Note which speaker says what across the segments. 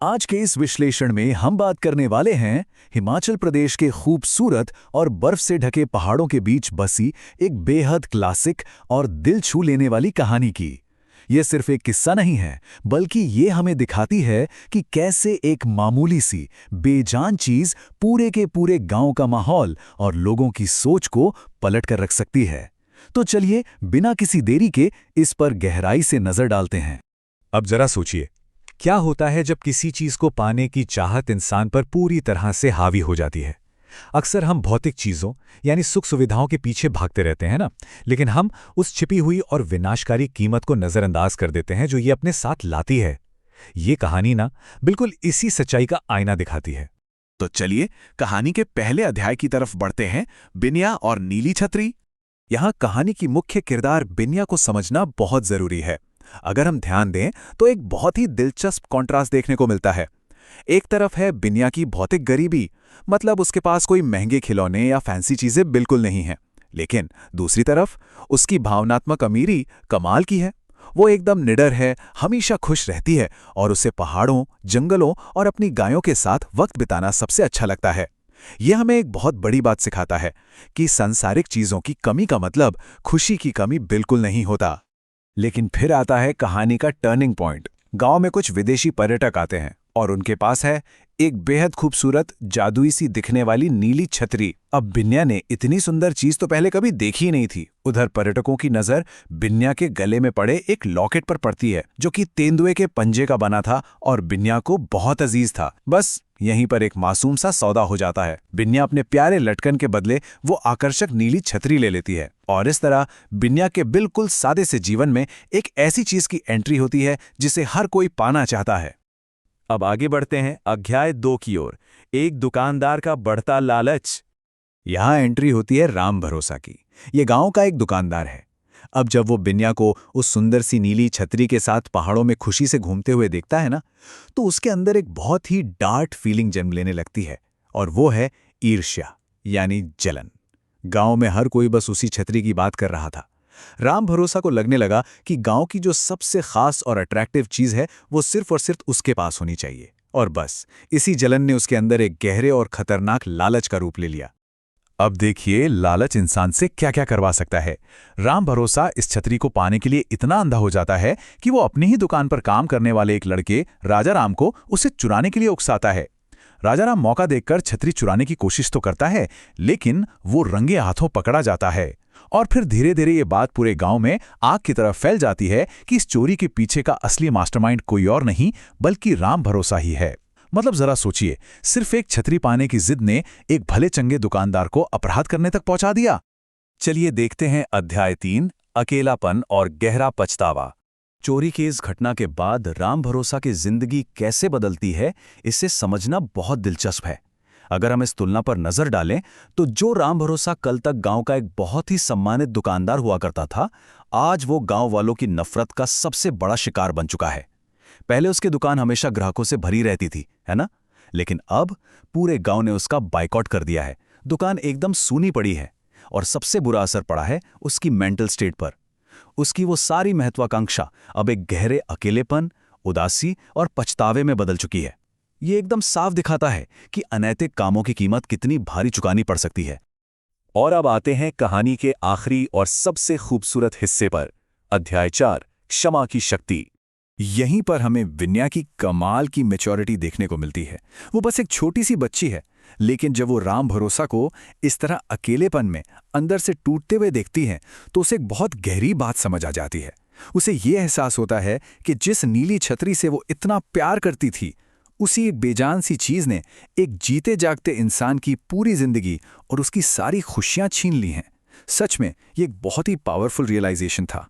Speaker 1: आज के इस विश्लेषण में हम बात करने वाले हैं हिमाचल प्रदेश के खूबसूरत और बर्फ से ढके पहाड़ों के बीच बसी एक बेहद क्लासिक और दिल छू लेने वाली कहानी की। ये सिर्फ एक किस्सा नहीं है, बल्कि ये हमें दिखाती है कि कैसे एक मामूली सी बेजान चीज पूरे के पूरे गांव का माहौल और लोगों की सोच को पलट कर रख सकती है। तो चलिए बिना किसी देरी के इस पर गहराई से नजर डालते हैं।
Speaker 2: अब जरा सोचिए, क्या होता है जब किसी चीज को पाने की चाहत इंसान पर पूरी तरह से हावी हो जाती है। अक्सर हम भौतिक चीजों यानी सुख सुविधाओं के पीछे भागते रहते हैं ना, लेकिन हम उस छिपी हुई और विनाशकारी कीमत को नजरअंदाज कर देते हैं जो ये अपने साथ लाती है। ये कहानी ना बिल्कुल इसी सच्चाई का आईना दिखाती है।
Speaker 1: तो चलिए कहानी के पहले अध्याय की तरफ बढ़ते हैं, बिनिया और नीली छतरी। यहाँ कहानी की मुख्य किरदार बिनिया को समझना बहुत जरूरी है। अगर हम ध्यान दें तो एक बहुत ही दिलचस्प कॉन्ट्रास्ट देखने को मिलता है। एक तरफ है बिनिया की भौतिक गरीबी, मतलब उसके पास कोई महंगे खिलौने या फैंसी चीजें बिल्कुल नहीं हैं। लेकिन दूसरी तरफ उसकी भावनात्मक अमीरी कमाल की है। वो एकदम निडर है, हमेशा खुश रहती है और उसे पहाड़ों, जंगलों और अपनी गायों के साथ वक्त बिताना सबसे अच्छा लगता है। यह हमें एक बहुत बड़ी बात सिखाता है कि सांसारिक चीजों की कमी का मतलब खुशी की कमी बिल्कुल नहीं होता। लेकिन फिर आता है कहानी का टर्निंग पॉइंट। गांव में कुछ विदेशी पर्यटक आते हैं और उनके पास है एक बेहद खूबसूरत जादुई सी दिखने वाली नीली छतरी। अब बिन्या ने इतनी सुंदर चीज तो पहले कभी देखी ही नहीं थी। उधर पर्यटकों की नजर बिन्या के गले में पड़े एक लॉकेट पर पड़ती है जो कि तेंदुए के पंजे का बना था और बिन्या को बहुत अजीज था। बस यहीं पर एक मासूम सा सौदा हो जाता है। बिन्या अपने प्यारे लटकन के बदले वो आकर्षक नीली छतरी ले लेती है और इस तरह बिन्या के बिल्कुल सादे से जीवन में एक ऐसी चीज की एंट्री होती है जिसे हर कोई पाना चाहता है।
Speaker 2: अब आगे बढ़ते हैं अध्याय 2 की ओर, एक दुकानदार का बढ़ता लालच।
Speaker 1: यहाँ एंट्री होती है राम भरोसा की। ये गांव का एक दुकानदार है। अब जब वो बिन्या को उस सुंदर सी नीली छतरी के साथ पहाड़ों में खुशी से घूमते हुए देखता है ना, तो उसके अंदर एक बहुत ही डार्क फीलिंग जन्म लेने लगती है, और वो है ईर्ष्या यानी जलन। गांव में हर कोई बस उसी छतरी की बात कर रहा था। राम भरोसा को लगने लगा कि गांव की जो सबसे खास और अट्रैक्टिव चीज है वो सिर्फ और सिर्फ उसके पास होनी चाहिए, और बस इसी जलन ने उसके अंदर एक गहरे और खतरनाक लालच का रूप ले लिया।
Speaker 2: अब देखिए लालच इंसान से क्या क्या करवा सकता है। राम भरोसा इस छतरी को पाने के लिए इतना अंधा हो जाता है कि वो अपनी ही दुकान पर काम करने वाले एक लड़के राजा राम को उसे चुराने के लिए उकसाता है। राजा राम मौका देखकर छतरी चुराने की कोशिश तो करता है, लेकिन वो रंगे हाथों पकड़ा जाता है। और फिर धीरे धीरे ये बात पूरे गांव में आग की तरह फैल जाती है कि इस चोरी के पीछे का असली मास्टरमाइंड कोई और नहीं बल्कि राम भरोसा ही है। मतलब जरा सोचिए, सिर्फ एक छतरी पाने की जिद ने एक भले चंगे दुकानदार को अपराध करने तक पहुंचा दिया। चलिए देखते हैं अध्याय 3, अकेलापन और गहरा पछतावा। चोरी की इस घटना के बाद राम भरोसा की जिंदगी कैसे बदलती है, इसे समझना बहुत दिलचस्प है। अगर हम इस तुलना पर नजर डालें तो जो राम भरोसा कल तक गांव का एक बहुत ही सम्मानित दुकानदार हुआ करता था, आज वो गांव वालों की नफरत का सबसे बड़ा शिकार बन चुका है। पहले उसकी दुकान हमेशा ग्राहकों से भरी रहती थी, है ना? लेकिन अब पूरे गांव ने उसका बायकॉट कर दिया है। दुकान एकदम सूनी पड़ी है और सबसे बुरा असर पड़ा है उसकी मेंटल स्टेट पर। उसकी वो सारी महत्वाकांक्षा अब एक गहरे अकेलेपन, उदासी और पछतावे में बदल चुकी है। ये एकदम साफ दिखाता है कि अनैतिक कामों की कीमत कितनी भारी चुकानी पड़ सकती है। और अब आते हैं कहानी के आखिरी और सबसे खूबसूरत हिस्से पर, अध्याय 4, क्षमा की शक्ति।
Speaker 1: यहीं पर हमें बिन्या की कमाल की मैच्योरिटी देखने को मिलती है। वो बस एक छोटी सी बच्ची है, लेकिन जब वो राम भरोसा को इस तरह अकेलेपन में अंदर से टूटते हुए देखती है तो उसे एक बहुत गहरी बात समझ आ जाती है। उसे ये एहसास होता है कि जिस नीली छतरी से वो इतना प्यार करती थी, उसी एक बेजान सी चीज ने एक जीते जागते इंसान की पूरी जिंदगी और उसकी सारी खुशियां छीन ली हैं। सच में ये एक बहुत ही पावरफुल रियलाइजेशन था।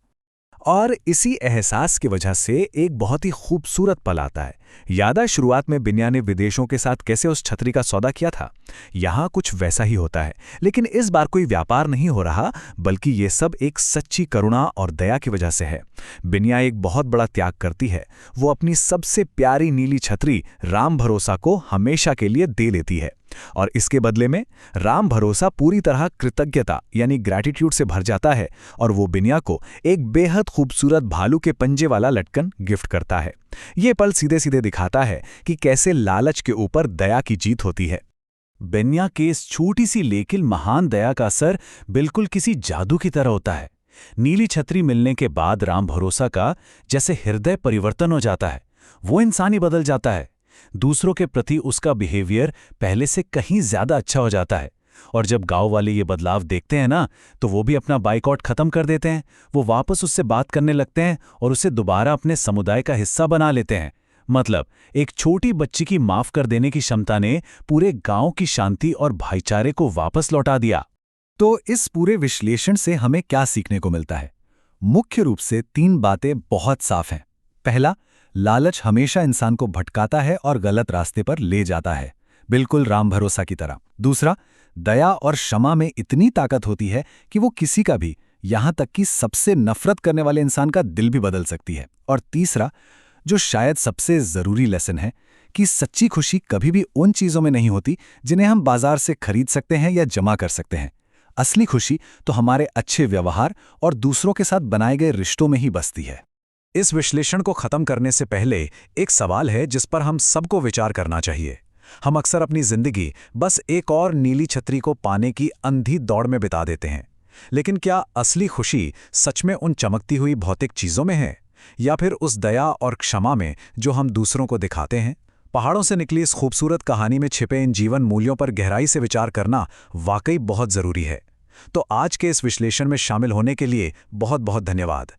Speaker 2: और इसी एहसास की वजह से एक बहुत ही खूबसूरत पल आता है। याद है शुरुआत में बिन्या ने विदेशों के साथ कैसे उस छतरी का सौदा किया था? यहाँ कुछ वैसा ही होता है, लेकिन इस बार कोई व्यापार नहीं हो रहा, बल्कि ये सब एक सच्ची करुणा और दया की वजह से है। बिन्या एक बहुत बड़ा त्याग करती है। वो अपनी सबसे प्यारी नीली छतरी राम भरोसा को हमेशा के लिए दे लेती है।
Speaker 1: और इसके बदले में राम भरोसा पूरी तरह कृतज्ञता यानी ग्रैटिट्यूड से भर जाता है और वो बिनिया को एक बेहद खूबसूरत भालू के पंजे वाला लटकन गिफ्ट करता है। ये पल सीधे सीधे दिखाता है कि कैसे लालच के ऊपर दया की जीत होती है।
Speaker 2: बिनिया की इस छोटी सी लेकिन महान दया का असर बिल्कुल किसी जादू की तरह होता है। नीली छतरी मिलने के बाद राम भरोसा का जैसे हृदय परिवर्तन हो जाता है। वो इंसान ही बदल जाता है। दूसरों के प्रति उसका बिहेवियर पहले से कहीं ज्यादा अच्छा हो जाता है। और जब गांव वाले ये बदलाव देखते हैं ना, तो वो भी अपना बाइकआउट खत्म कर देते हैं। वो वापस उससे बात करने लगते हैं और उसे दोबारा अपने समुदाय का हिस्सा बना लेते हैं। मतलब एक छोटी बच्ची की माफ कर देने की क्षमता ने पूरे गांव की शांति और भाईचारे को वापस लौटा दिया।
Speaker 1: तो इस पूरे विश्लेषण से हमें क्या सीखने को मिलता है? मुख्य रूप से 3 बातें बहुत साफ हैं। पहला, लालच हमेशा इंसान को भटकाता है और गलत रास्ते पर ले जाता है, बिल्कुल राम भरोसा की तरह। दूसरा, दया और क्षमा में इतनी ताकत होती है कि वो किसी का भी, यहां तक कि सबसे नफरत करने वाले इंसान का दिल भी बदल सकती है। और तीसरा, जो शायद सबसे जरूरी लेसन है, कि सच्ची खुशी कभी भी उन चीजों में नहीं होती जिन्हें हम बाजार से खरीद सकते हैं या जमा कर सकते हैं। असली खुशी तो हमारे अच्छे व्यवहार और दूसरों के साथ बनाए गए रिश्तों में ही बसती है।
Speaker 2: इस विश्लेषण को खत्म करने से पहले एक सवाल है जिस पर हम सबको विचार करना चाहिए। हम अक्सर अपनी जिंदगी बस एक और नीली छतरी को पाने की अंधी दौड़ में बिता देते हैं, लेकिन क्या असली खुशी सच में उन चमकती हुई भौतिक चीजों में है, या फिर उस दया और क्षमा में जो हम दूसरों को दिखाते हैं? पहाड़ों से निकली इस खूबसूरत कहानी में छिपे इन जीवन मूल्यों पर गहराई से विचार करना वाकई बहुत जरूरी है। तो आज के इस विश्लेषण में शामिल होने के लिए बहुत बहुत धन्यवाद।